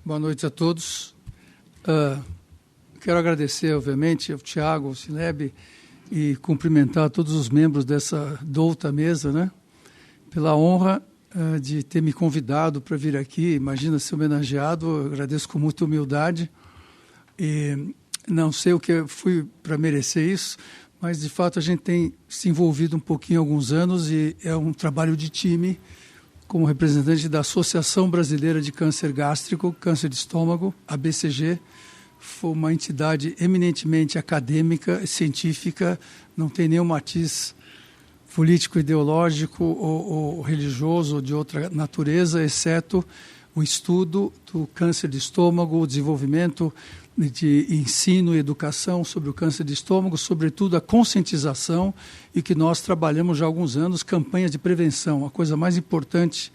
Boa noite a todos. Quero agradecer, obviamente, ao Tiago, ao Cineb, e cumprimentar todos os membros dessa douta mesa, né, pela honra de ter me convidado para vir aqui. Imagina ser homenageado, eu agradeço com muita humildade. E não sei o que eu fui para merecer isso, mas, de fato, a gente tem se envolvido um pouquinho há alguns anos e é um trabalho de time, como representante da Associação Brasileira de Câncer Gástrico, Câncer de Estômago, a BCG. Foi uma entidade eminentemente acadêmica, científica, não tem nenhum matiz político, ideológico ou religioso ou de outra natureza, exceto o estudo do câncer de estômago, o desenvolvimento de ensino e educação sobre o câncer de estômago, sobretudo a conscientização, e que nós trabalhamos já há alguns anos, campanhas de prevenção. A coisa mais importante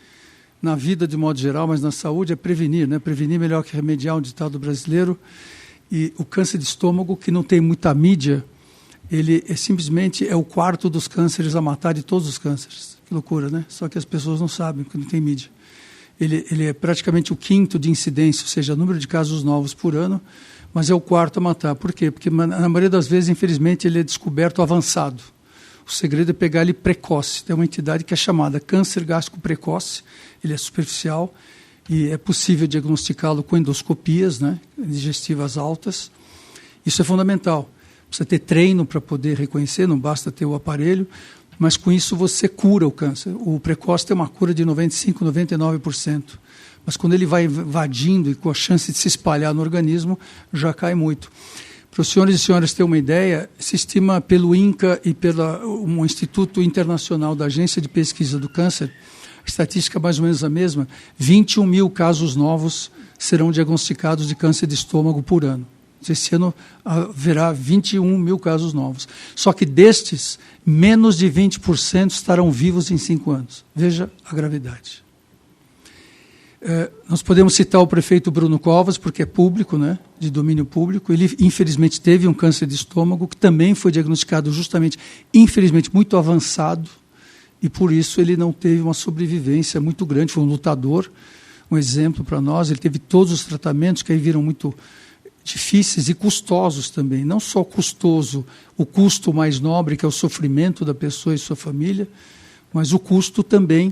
na vida de modo geral, mas na saúde, é prevenir, né? Prevenir melhor que remediar, um ditado brasileiro. E o câncer de estômago, que não tem muita mídia, ele simplesmente é o quarto dos cânceres a matar de todos os cânceres. Que loucura, né? Só que as pessoas não sabem, porque não tem mídia. Ele é praticamente o quinto de incidência, ou seja, número de casos novos por ano, mas é o quarto a matar. Por quê? Porque na maioria das vezes, infelizmente, ele é descoberto avançado. O segredo é pegar ele precoce. Tem uma entidade que é chamada câncer gástrico precoce, ele é superficial e é possível diagnosticá-lo com endoscopias, né, digestivas altas. Isso é fundamental. Precisa ter treino para poder reconhecer, não basta ter o aparelho, mas com isso você cura o câncer. O precoce tem uma cura de 95%, 99%. Mas quando ele vai invadindo e com a chance de se espalhar no organismo, já cai muito. Para os senhores e senhoras terem uma ideia, se estima pelo INCA e pelo um Instituto Internacional da Agência de Pesquisa do Câncer, a estatística é mais ou menos a mesma, 21 mil casos novos serão diagnosticados de câncer de estômago por ano. Esse ano haverá 21 mil casos novos. Só que destes, menos de 20% estarão vivos em 5 anos. Veja a gravidade. Nós podemos citar o prefeito Bruno Covas, porque é público, né, de domínio público. Ele, infelizmente, teve um câncer de estômago, que também foi diagnosticado justamente, infelizmente, muito avançado, e por isso ele não teve uma sobrevivência muito grande. Foi um lutador, um exemplo para nós. Ele teve todos os tratamentos que aí viram muito difíceis e custosos também. Não só custoso, o custo mais nobre, que é o sofrimento da pessoa e sua família, mas o custo também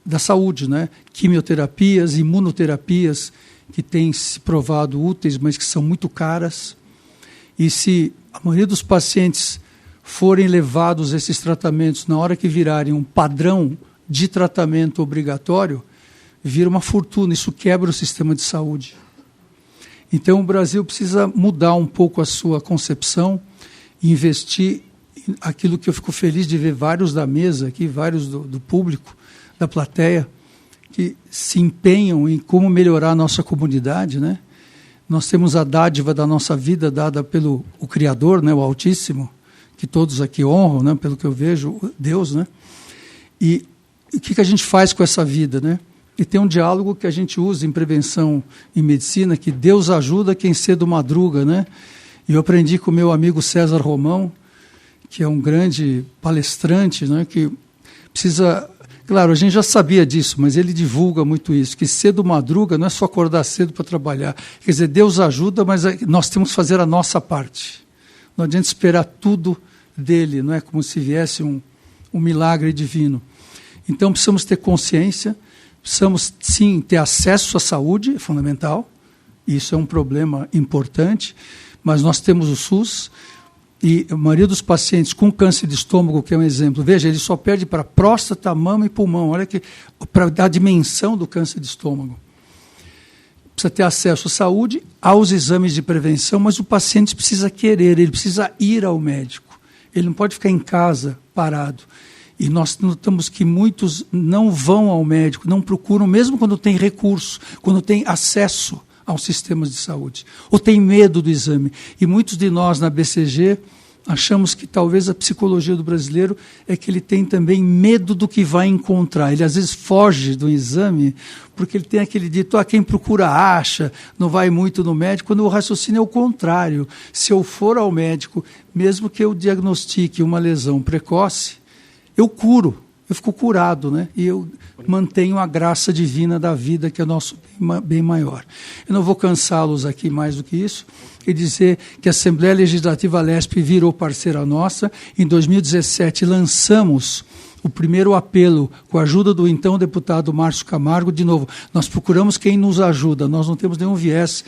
da saúde, né? Quimioterapias, imunoterapias, que têm se provado úteis, mas que são muito caras. E se a maioria dos pacientes forem levados a esses tratamentos na hora que virarem um padrão de tratamento obrigatório, vira uma fortuna. Isso quebra o sistema de saúde. Então, o Brasil precisa mudar um pouco a sua concepção e investir em aquilo que eu fico feliz de ver vários da mesa aqui, vários do público, da plateia, que se empenham em como melhorar a nossa comunidade, né? Nós temos a dádiva da nossa vida dada pelo o Criador, né, o Altíssimo, que todos aqui honram, né, pelo que eu vejo, Deus, né? E o que a gente faz com essa vida, né? E tem um diálogo que a gente usa em prevenção em medicina, que Deus ajuda quem cedo madruga, né? E eu aprendi com o meu amigo César Romão, que é um grande palestrante, né? Que precisa... Claro, a gente já sabia disso, mas ele divulga muito isso, que cedo madruga não é só acordar cedo para trabalhar. Quer dizer, Deus ajuda, mas nós temos que fazer a nossa parte. Não adianta esperar tudo dele, não é como se viesse um milagre divino. Então, precisamos ter consciência, precisamos, sim, ter acesso à saúde, é fundamental, isso é um problema importante, mas nós temos o SUS, e a maioria dos pacientes com câncer de estômago, que é um exemplo, veja, ele só perde para próstata, mama e pulmão, olha que, para dar a dimensão do câncer de estômago. Precisa ter acesso à saúde, aos exames de prevenção, mas o paciente precisa querer, ele precisa ir ao médico, ele não pode ficar em casa parado. E nós notamos que muitos não vão ao médico, não procuram, mesmo quando tem recurso, quando tem acesso aos sistemas de saúde, ou tem medo do exame. E muitos de nós na BCG achamos que talvez a psicologia do brasileiro é que ele tem também medo do que vai encontrar. Ele às vezes foge do exame porque ele tem aquele dito, quem procura acha, não vai muito no médico, quando o raciocínio é o contrário. Se eu for ao médico, mesmo que eu diagnostique uma lesão precoce, eu curo eu fico curado, né? E eu mantenho a graça divina da vida, que é nosso bem maior. Eu não vou cansá-los aqui mais do que isso, e dizer que a Assembleia Legislativa Lesp virou parceira nossa. Em 2017 lançamos o primeiro apelo com a ajuda do então deputado Márcio Camargo. De novo, nós procuramos quem nos ajuda, nós não temos nenhum viés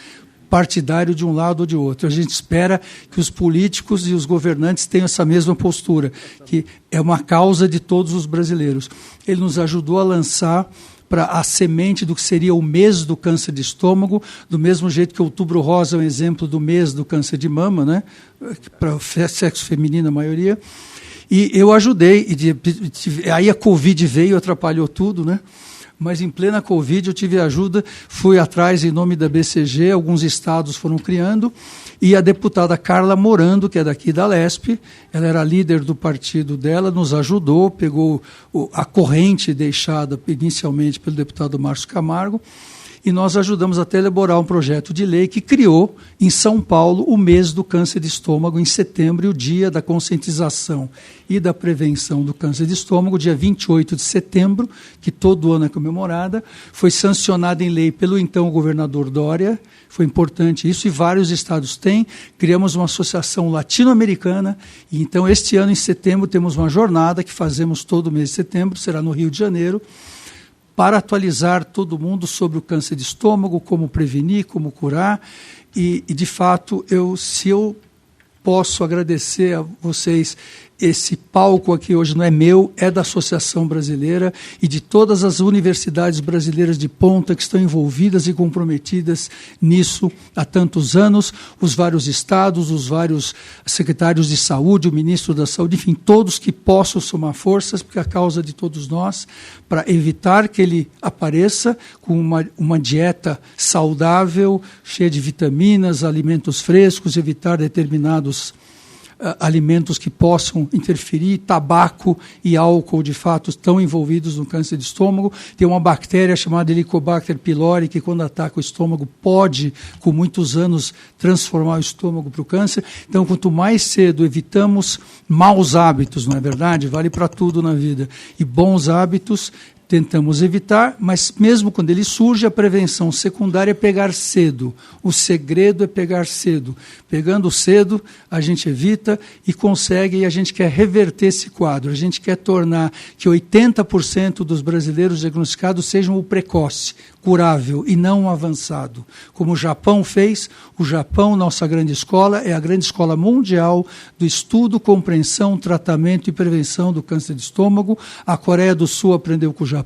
partidário de um lado ou de outro. A gente espera que os políticos e os governantes tenham essa mesma postura, que é uma causa de todos os brasileiros. Ele nos ajudou a lançar para a semente do que seria o mês do câncer de estômago, do mesmo jeito que o Outubro Rosa é um exemplo do mês do câncer de mama, né? Para o sexo feminino a maioria. E eu ajudei, aí a Covid veio e atrapalhou tudo, né? Mas em plena Covid eu tive ajuda, fui atrás em nome da BCG, alguns estados foram criando, e a deputada Carla Morando, que é daqui da Lesp, ela era líder do partido dela, nos ajudou, pegou a corrente deixada inicialmente pelo deputado Márcio Camargo, e nós ajudamos até a elaborar um projeto de lei que criou em São Paulo o mês do câncer de estômago, em setembro, e o dia da conscientização e da prevenção do câncer de estômago, dia 28 de setembro, que todo ano é comemorada, foi sancionada em lei pelo então governador Dória, foi importante isso, e vários estados têm. Criamos uma associação latino-americana, e então este ano, em setembro, temos uma jornada que fazemos todo mês de setembro, será no Rio de Janeiro, para atualizar todo mundo sobre o câncer de estômago, como prevenir, como curar. E de fato, se eu posso agradecer a vocês, esse palco aqui hoje não é meu, é da Associação Brasileira e de todas as universidades brasileiras de ponta que estão envolvidas e comprometidas nisso há tantos anos, os vários estados, os vários secretários de saúde, o ministro da saúde, enfim, todos que possam somar forças, porque é a causa de todos nós, para evitar que ele apareça com uma dieta saudável, cheia de vitaminas, alimentos frescos, evitar determinados alimentos que possam interferir, tabaco e álcool, de fato, estão envolvidos no câncer de estômago. Tem uma bactéria chamada Helicobacter pylori, que quando ataca o estômago pode, com muitos anos, transformar o estômago para o câncer. Então, quanto mais cedo evitamos maus hábitos, não é verdade? Vale para tudo na vida. E bons hábitos tentamos evitar, mas mesmo quando ele surge, a prevenção secundária é pegar cedo. O segredo é pegar cedo. Pegando cedo, a gente evita e consegue, e a gente quer reverter esse quadro. A gente quer tornar que 80% dos brasileiros diagnosticados sejam o precoce, curável, e não o avançado. Como o Japão fez, o Japão, nossa grande escola, é a grande escola mundial do estudo, compreensão, tratamento e prevenção do câncer de estômago. A Coreia do Sul aprendeu com o Japão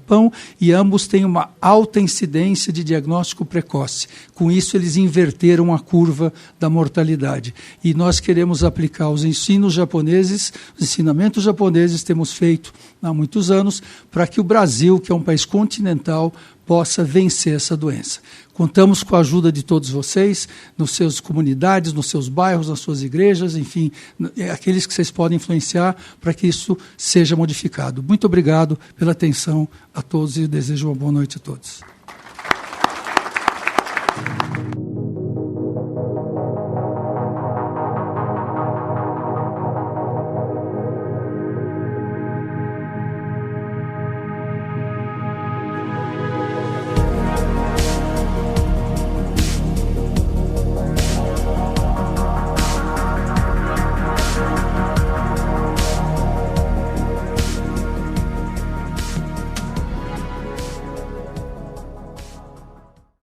e ambos têm uma alta incidência de diagnóstico precoce. Com isso, eles inverteram a curva da mortalidade. E nós queremos aplicar os ensinos japoneses, os ensinamentos japoneses, temos feito há muitos anos, para que o Brasil, que é um país continental, possa vencer essa doença. Contamos com a ajuda de todos vocês, nas suas comunidades, nos seus bairros, nas suas igrejas, enfim, aqueles que vocês podem influenciar para que isso seja modificado. Muito obrigado pela atenção a todos e desejo uma boa noite a todos.